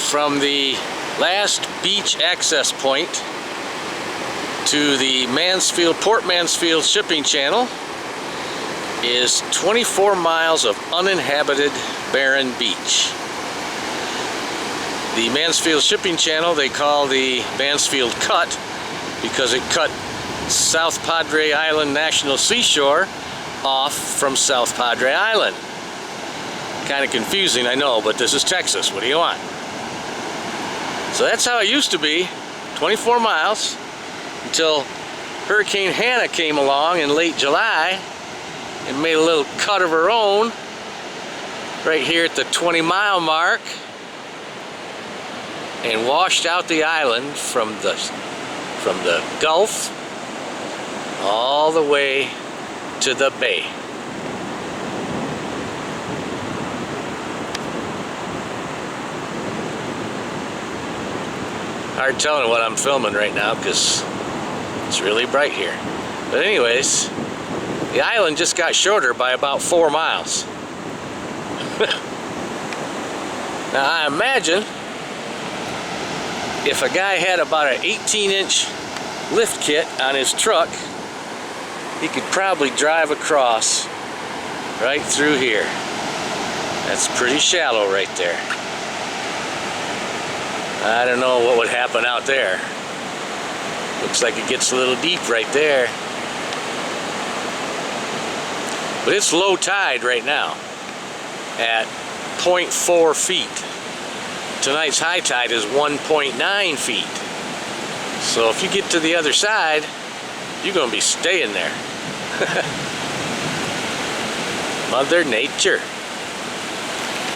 From the last beach access point to the Port Mansfield shipping channel is 24 miles of uninhabited barren beach. The Mansfield shipping channel they call the Mansfield Cut because it cut South Padre Island National Seashore off from South Padre Island. Kind of confusing, I know, but this is Texas. What do you want? So that's how it used to be, 24 miles, until Hurricane Hannah came along in late July and made a little cut of her own right here at the 20-mile mark and washed out the island from the Gulf all the way to the bay. Hard telling what I'm filming right now because it's really bright here. But anyways, the island just got shorter by about 4 miles. Now I imagine if a guy had about an 18-inch lift kit on his truck, he could probably drive across right through here. That's pretty shallow right there. I don't know what would happen out there. Looks like it gets a little deep right there. But it's low tide right now at 0.4 feet. Tonight's high tide is 1.9 feet. So if you get to the other side, you're going to be staying there. Mother Nature.